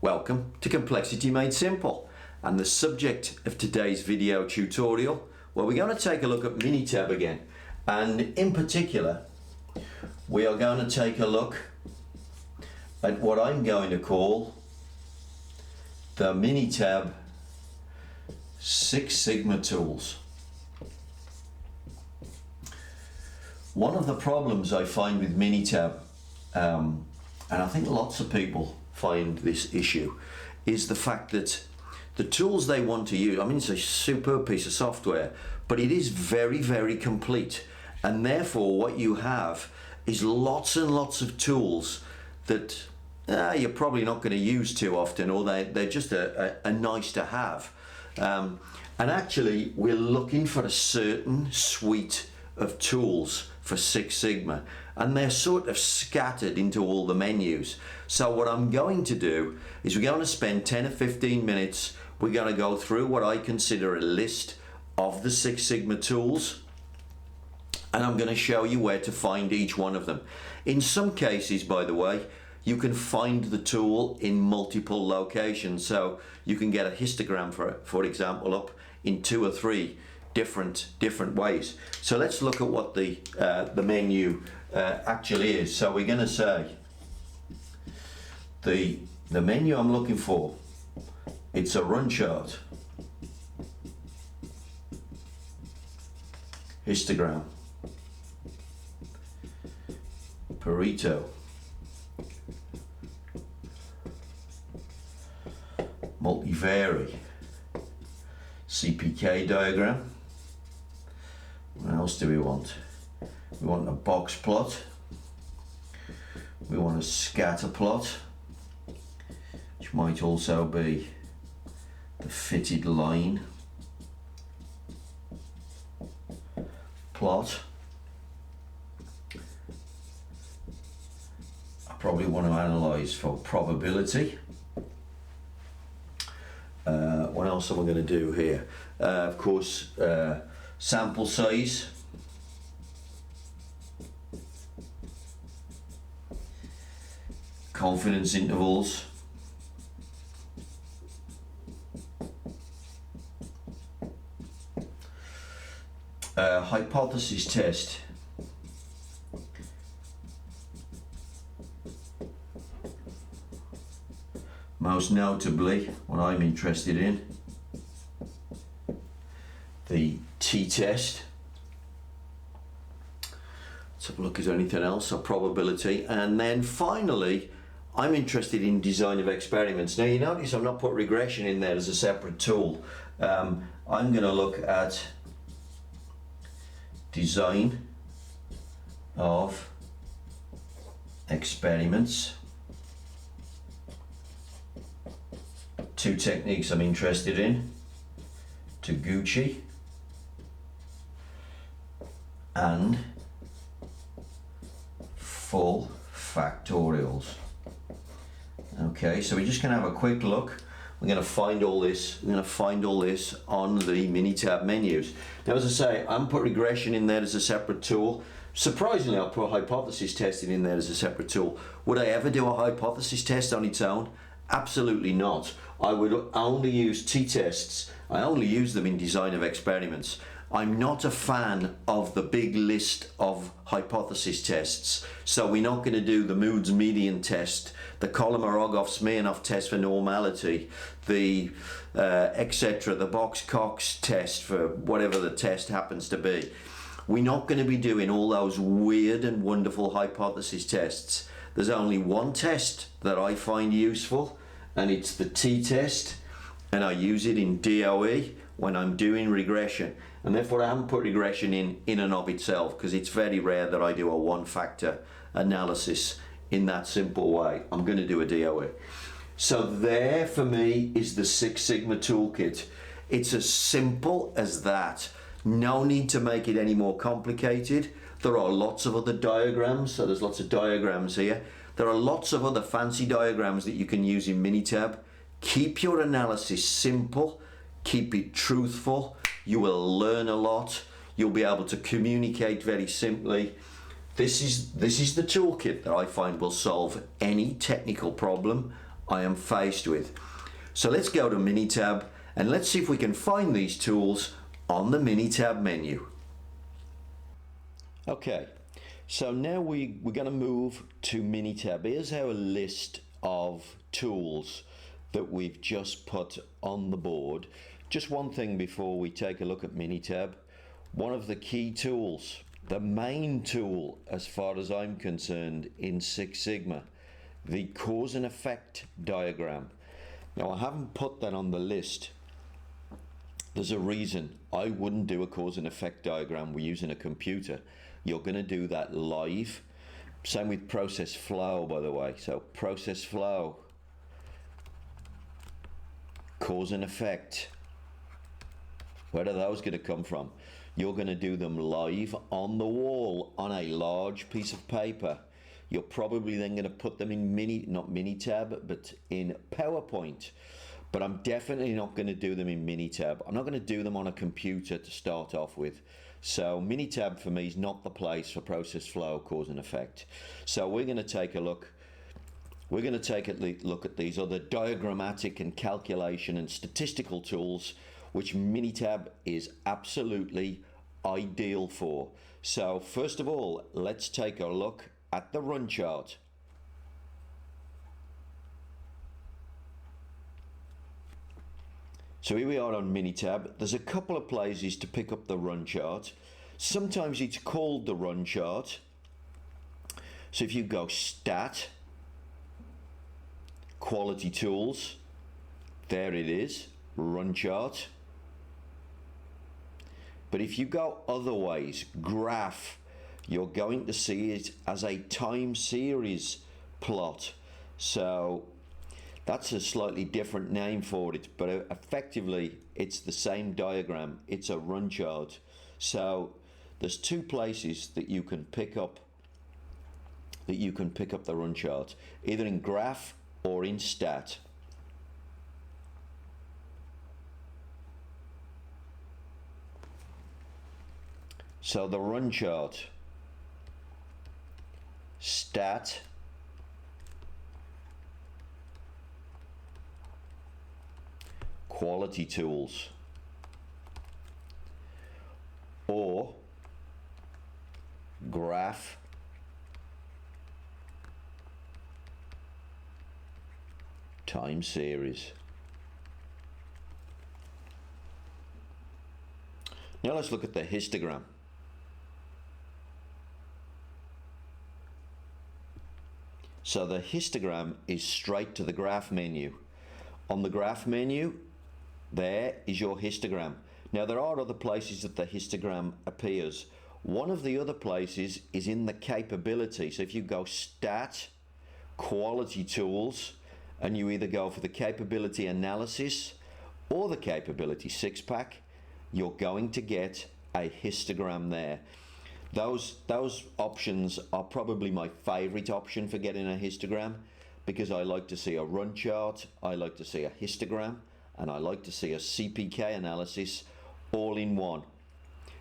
Welcome to Complexity Made Simple, and the subject of today's video tutorial, well, we're going to take a look at Minitab again, and in particular we are going to take a look at what I'm going to call the Minitab Six Sigma tools. One of the problems I find with Minitab, and I think lots of people find this issue, is the fact that the tools they want to use, I mean, it's a superb piece of software, but it is very, very complete. And therefore what you have is lots and lots of tools that you're probably not going to use too often, or they're just a nice to have. And actually we're looking for a certain suite of tools for Six Sigma, and they're sort of scattered into all the menus. So what I'm going to do is we're going to spend 10 or 15 minutes. We're going to go through what I consider a list of the Six Sigma tools, and I'm going to show you where to find each one of them. In some cases, by the way, you can find the tool in multiple locations, so you can get a histogram for example up in 2 or 3 different ways. So let's look at what the menu actually is. So we're going to say the menu I'm looking for, it's a run chart, histogram, Pareto, Multi-vari, CPK diagram. What else do we want? We want a box plot. We want a scatter plot, which might also be the fitted line plot. I probably want to analyze for probability. What else am I going to do here? Of course, sample size, confidence intervals, hypothesis test, most notably what I'm interested in, the t-test. Let's have a look at anything else, so probability, and then finally I'm interested in design of experiments. Now you notice I've not put regression in there as a separate tool. I'm going to look at design of experiments. 2 techniques I'm interested in, Taguchi and full factorials. Okay, so we're just going to have a quick look. We're going to find all this. We're going to find all this on the Minitab menus. Now, as I say, I'm put regression in there as a separate tool. Surprisingly, I'll put hypothesis testing in there as a separate tool. Would I ever do a hypothesis test on its own? Absolutely not. I would only use t-tests. I only use them in design of experiments. I'm not a fan of the big list of hypothesis tests. So we're not going to do the Moods median test, the Kolmogorov-Smirnov test for normality, the etc., the Box-Cox test for whatever the test happens to be. We're not going to be doing all those weird and wonderful hypothesis tests. There's only one test that I find useful, and it's the t-test, and I use it in DOE when I'm doing regression, and therefore I haven't put regression in and of itself, because it's very rare that I do a one-factor analysis in that simple way. I'm going to do a DOE. So there for me is the Six Sigma toolkit. It's as simple as that. No need to make it any more complicated. There are lots of other diagrams, so there's lots of diagrams here. There are lots of other fancy diagrams that you can use in Minitab. Keep your analysis simple, keep it truthful. You will learn a lot. You'll be able to communicate very simply. This is the toolkit that I find will solve any technical problem I am faced with. So let's go to Minitab and let's see if we can find these tools on the Minitab menu. Okay, so now we're going to move to Minitab. Here's our list of tools that we've just put on the board. Just one thing before we take a look at Minitab. One of the key tools, the main tool as far as I'm concerned in Six Sigma, the cause and effect diagram. Now I haven't put that on the list. There's a reason. I wouldn't do a cause and effect diagram we're using a computer. You're going to do that live. Same with process flow, by the way. So process flow, cause and effect. Where are those going to come from? You're going to do them live on the wall on a large piece of paper. You're probably then going to put them in not Minitab, but in PowerPoint. But I'm definitely not going to do them in Minitab. I'm not going to do them on a computer to start off with. So Minitab for me is not the place for process flow, cause and effect. So we're going to take a look. We're going to take a look at these other diagrammatic and calculation and statistical tools, which Minitab is absolutely ideal for. So first of all, let's take a look at the run chart. So here we are on Minitab. There's a couple of places to pick up the run chart. Sometimes it's called the run chart. So if you go Stat, Quality Tools, there it is, run chart. But if you go other ways, Graph, you're going to see it as a time series plot. So that's a slightly different name for it, but effectively it's the same diagram. It's a run chart. So there's two places that you can pick up the run chart, either in Graph or in Stat. So the run chart, Stat, Quality Tools, or Graph, Time Series. Now let's look at the histogram. So the histogram is straight to the graph menu. On the graph menu, there is your histogram. Now there are other places that the histogram appears. One of the other places is in the capability. So if you go Stat, Quality Tools, and you either go for the capability analysis or the capability six-pack, you're going to get a histogram there. Those options are probably my favorite option for getting a histogram, because I like to see a run chart, I like to see a histogram, and I like to see a CPK analysis all in one.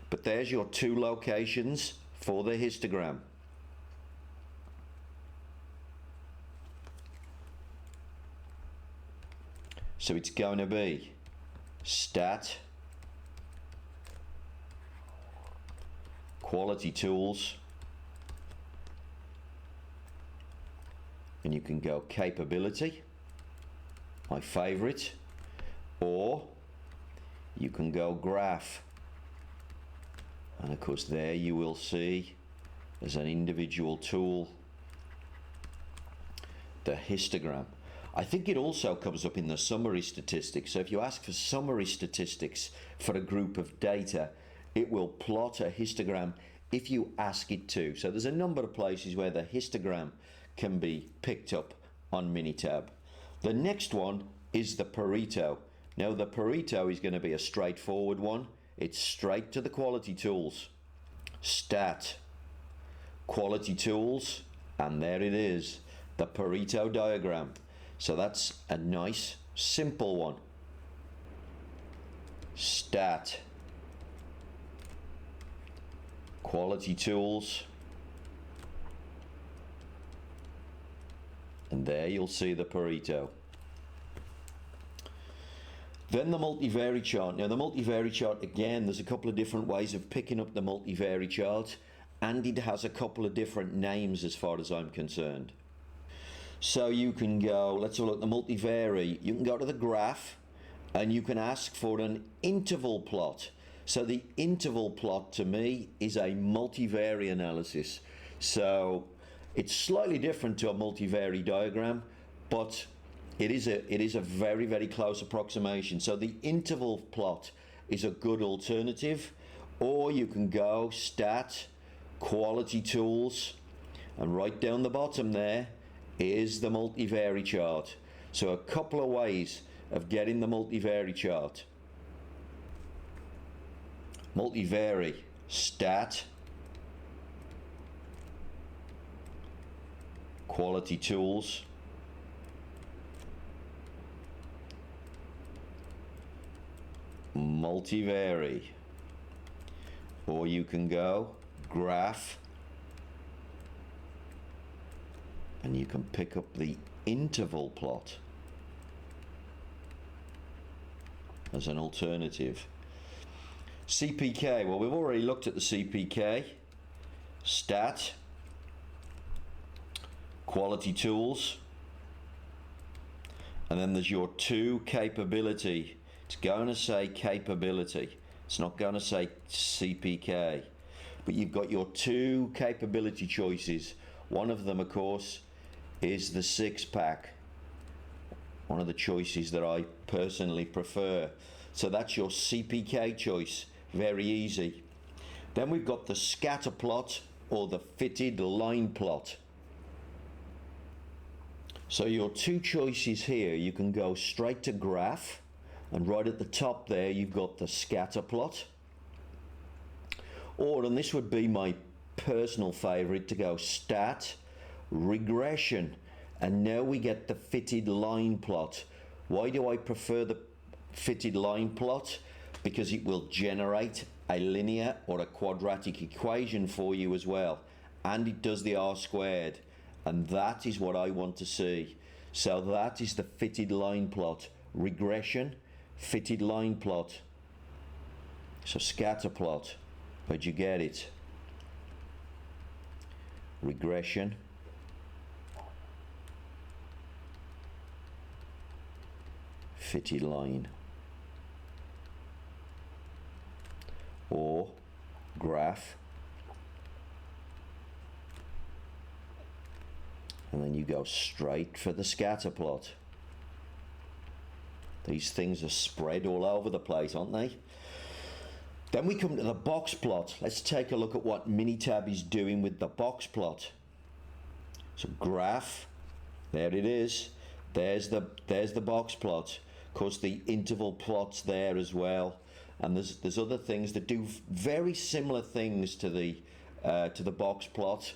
But there's your two locations for the histogram. So it's going to be Stat, Quality Tools, and you can go Capability, my favorite, or you can go Graph, and of course there you will see as an individual tool the histogram. I think it also comes up in the summary statistics. So if you ask for summary statistics for a group of data, it will plot a histogram if you ask it to. So there's a number of places where the histogram can be picked up on Minitab. The next one is the Pareto. Now the Pareto is going to be a straightforward one. It's straight to the Quality Tools, Stat, Quality Tools, and there it is, the Pareto diagram. So that's a nice simple one. Stat, Quality Tools, and And there you'll see the Pareto. Then the multivariate chart. Now the multivariate chart, again, there's a couple of different ways of picking up the multivariate chart, and it has a couple of different names as far as I'm concerned. So you can go, let's have a look at the multivariate. You can go to the graph and you can ask for an interval plot. So the interval plot to me is a multivariate analysis. So it's slightly different to a multivariate diagram, but it is a very, very close approximation. So the interval plot is a good alternative, or you can go stat, quality tools, and right down the bottom there is the multivariate chart. So a couple of ways of getting the multivariate chart. Multivariate, stat, quality tools, multivariate, or you can go graph and you can pick up the interval plot as an alternative. CPK, well, we've already looked at the CPK, stat, quality tools, and then there's your two capability. It's going to say capability, it's not going to say CPK, but you've got your two capability choices. One of them, of course, is the six-pack, one of the choices that I personally prefer. So that's your CPK choice, very easy. Then we've got the scatter plot or the fitted line plot. So your two choices here, you can go straight to graph, and right at the top there you've got the scatter plot, or, and this would be my personal favorite, to go stat, regression, and now we get the fitted line plot. Why do I prefer the fitted line plot? Because it will generate a linear or a quadratic equation for you as well, and it does the R squared, and that is what I want to see. So that is the fitted line plot, regression, fitted line plot. So scatter plot, where'd you get it? Regression, fitted line, or graph, and then you go straight for the scatter plot. These things are spread all over the place, aren't they? Then we come to the box plot. Let's take a look at what Minitab is doing with the box plot. So graph, there it is. There's the box plot. Of course, the interval plot's there as well. And there's other things that do very similar things to the box plot.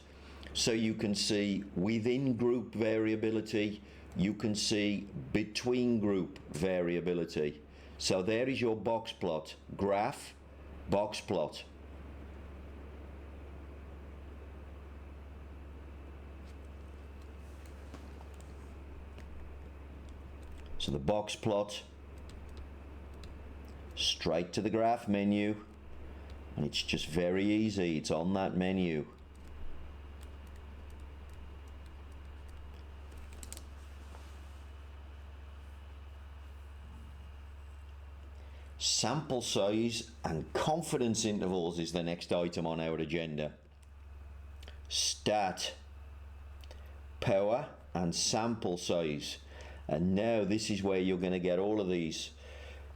So you can see within group variability, you can see between group variability. So there is your box plot, graph, box plot. So the box plot, straight to the graph menu, and it's just very easy, it's on that menu. Sample size and confidence intervals is the next item on our agenda. Stat, power and sample size. And now this is where you're going to get all of these.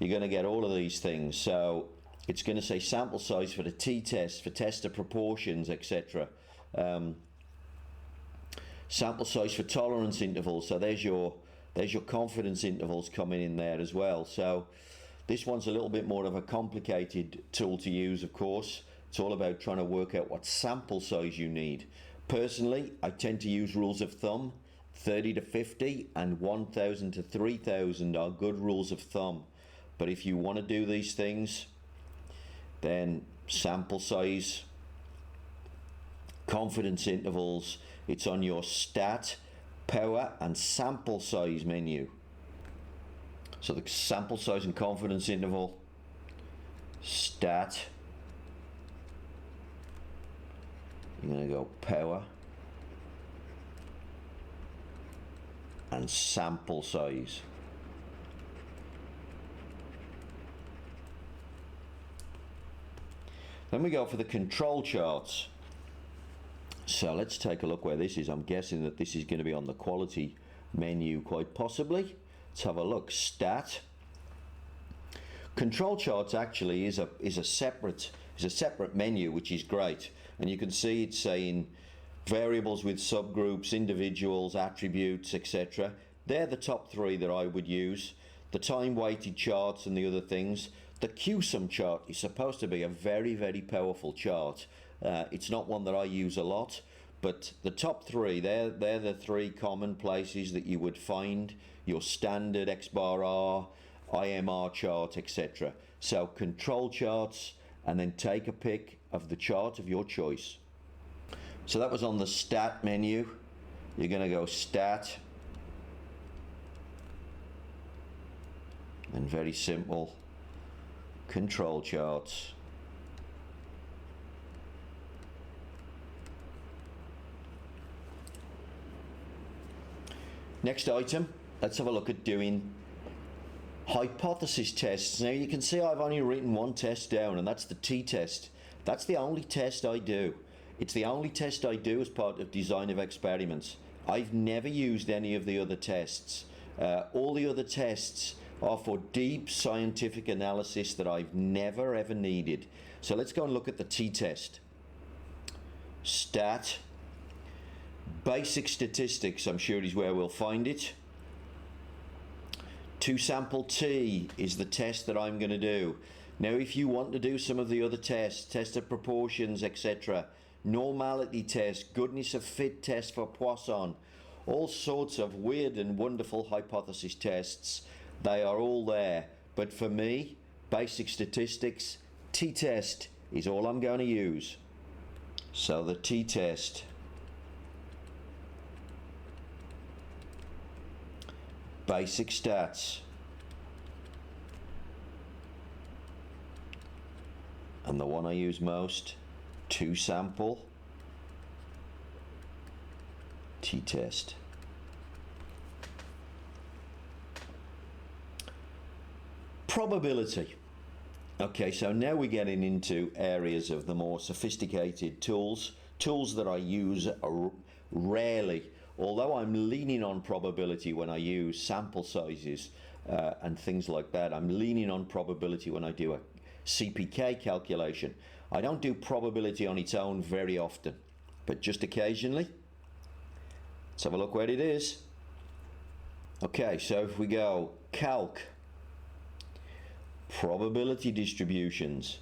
You're going to get all of these things. So it's going to say sample size for the t-test, for test of proportions, etc. Sample size for tolerance intervals. So there's your confidence intervals coming in there as well. So this one's a little bit more of a complicated tool to use, of course. It's all about trying to work out what sample size you need. Personally, I tend to use rules of thumb. 30 to 50 and 1000 to 3000 are good rules of thumb. But if you want to do these things, then sample size, confidence intervals, it's on your stat, power and sample size menu. So the sample size and confidence interval, stat, you're going to go power and sample size. Then we go for the control charts. So let's take a look where this is. I'm guessing that this is going to be on the quality menu quite possibly. Let's have a look. Stat. Control charts actually is a separate menu, which is great. And you can see it's saying variables with subgroups, individuals, attributes, etc. They're the top three that I would use. The time weighted charts and the other things. The QSUM chart is supposed to be a very, very powerful chart. It's not one that I use a lot, but the top three, they're the three common places that you would find your standard X bar R, IMR chart, etc. So control charts, and then take a pick of the chart of your choice. So that was on the stat menu. You're going to go stat, and very simple, control charts. Next item, let's have a look at doing hypothesis tests. Now you can see I've only written one test down, and that's the t-test. That's the only test I do. It's the only test I do as part of design of experiments. I've never used any of the other tests. All the other tests are for deep scientific analysis that I've never ever needed. So let's go and look at the t-test. Stat. Basic statistics, I'm sure is where we'll find it. Two sample T is the test that I'm going to do. Now if you want to do some of the other tests, test of proportions, etc., normality test, goodness of fit test for Poisson, all sorts of weird and wonderful hypothesis tests, they are all there. But for me, basic statistics, t-test is all I'm going to use. So the t-test. Basic stats, and the one I use most, two sample t-test. Probability. Okay, so now we're getting into areas of the more sophisticated tools that I use rarely. Although I'm leaning on probability when I use sample sizes and things like that. I'm leaning on probability when I do a CPK calculation. I don't do probability on its own very often, but just occasionally. Let's have a look where it is. Okay, so if we go Calc, probability distributions.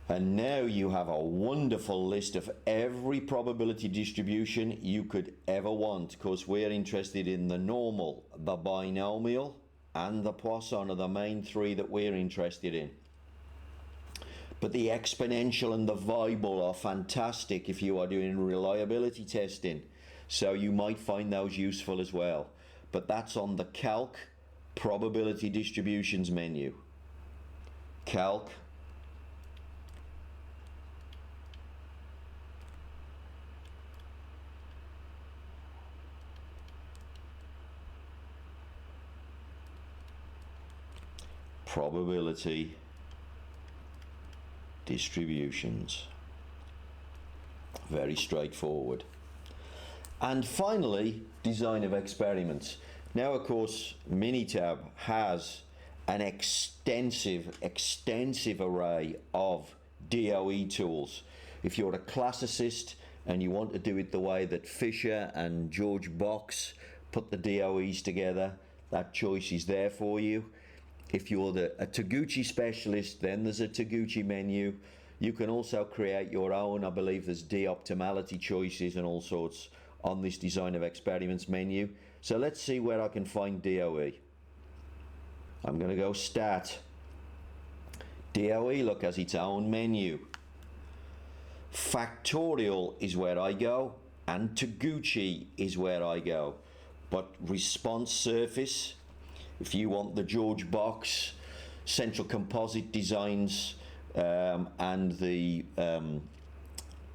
And now you have a wonderful list of every probability distribution you could ever want, because we're interested in the normal, the binomial, and the Poisson are the main three that we're interested in. But the exponential and the Weibull are fantastic if you are doing reliability testing, so you might find those useful as well. But that's on the Calc probability distributions menu. Calc. Probability distributions. Very straightforward. And finally, design of experiments. Now, of course, Minitab has an extensive array of DOE tools. If you're a classicist and you want to do it the way that Fisher and George Box put the DOEs together, that choice is there for you. If you're a Taguchi specialist, then there's a Taguchi menu. You can also create your own. I believe there's de-optimality choices and all sorts on this design of experiments menu. So let's see where I can find DOE. I'm going to go stat. DOE, look, has its own menu. Factorial is where I go, and Taguchi is where I go. But response surface, if you want the George Box, central composite designs, and the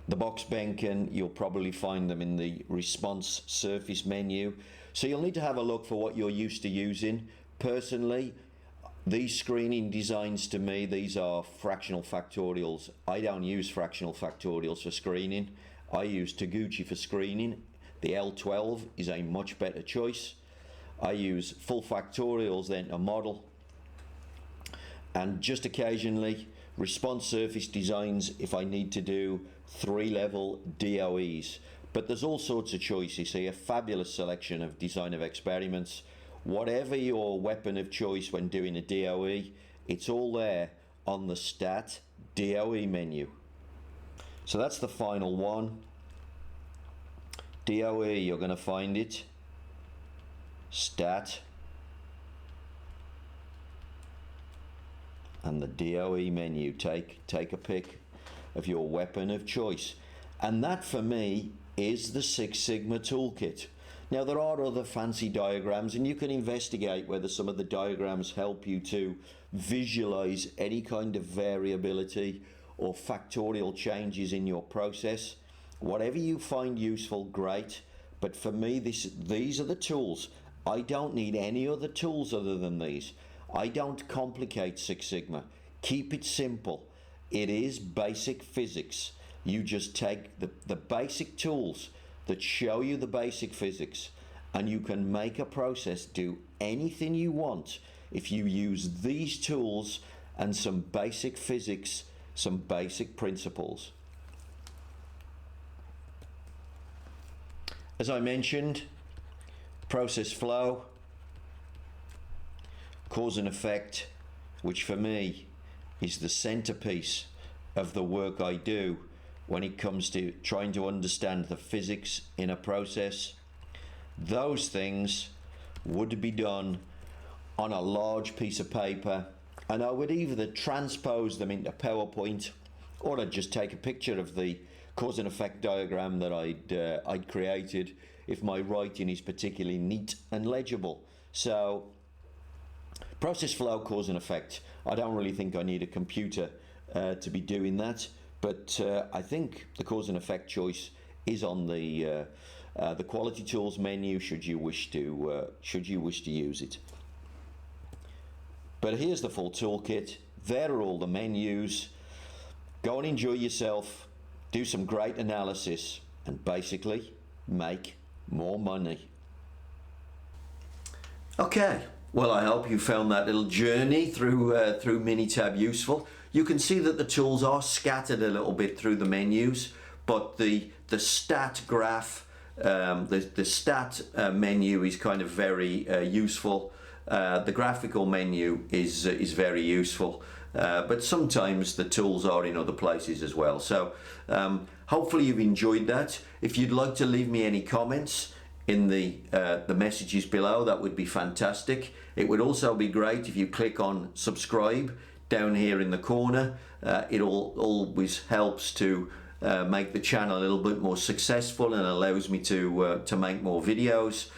box Benken, you'll probably find them in the response surface menu. So you'll need to have a look for what you're used to using. Personally, these screening designs, to me, these are fractional factorials. I don't use fractional factorials for screening. I use Taguchi for screening. The L12 is a much better choice. I use full factorials then to model, and just occasionally response surface designs if I need to do 3-level DOEs. But there's all sorts of choices here, fabulous selection of design of experiments. Whatever your weapon of choice when doing a DOE, it's all there on the Stat DOE menu. So that's the final one. DOE, you're going to find it. Stat. And the DOE menu. Take a pick of your weapon of choice. And that for me is the Six Sigma toolkit. Now there are other fancy diagrams, and you can investigate whether some of the diagrams help you to visualize any kind of variability or factorial changes in your process. Whatever you find useful, great. But for me, these are the tools. I don't need any other tools other than these. I don't complicate Six Sigma. Keep it simple. It is basic physics. You just take the basic tools that show you the basic physics, and you can make a process do anything you want if you use these tools and some basic physics, some basic principles. As I mentioned, process flow, cause and effect, which for me is the centerpiece of the work I do when it comes to trying to understand the physics in a process. Those things would be done on a large piece of paper, and I would either transpose them into PowerPoint, or I'd just take a picture of the cause and effect diagram that I'd created if my writing is particularly neat and legible. So process flow, cause and effect. I don't really think I need a computer to be doing that, but I think the cause and effect choice is on the quality tools menu should you wish to use it. But here's the full toolkit. There are all the menus. Go and enjoy yourself, do some great analysis, and basically make more money. Okay, well, I hope you found that little journey through Minitab useful. You can see that the tools are scattered a little bit through the menus, but the stat graph, the stat menu is kind of very useful. The graphical menu is very useful, but sometimes the tools are in other places as well. So hopefully you've enjoyed that. If you'd like to leave me any comments in the messages below, that would be fantastic. It would also be great if you click on subscribe down here in the corner. It always helps to make the channel a little bit more successful and allows me to make more videos.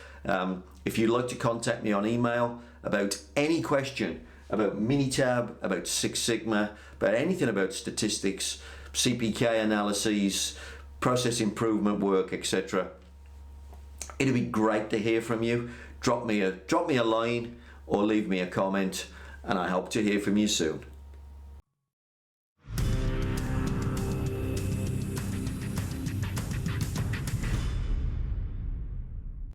If you'd like to contact me on email about any question about Minitab, about Six Sigma, about anything about statistics, CPK analyses, process improvement work, etc., it'd be great to hear from you. Drop me a line or leave me a comment, and I hope to hear from you soon.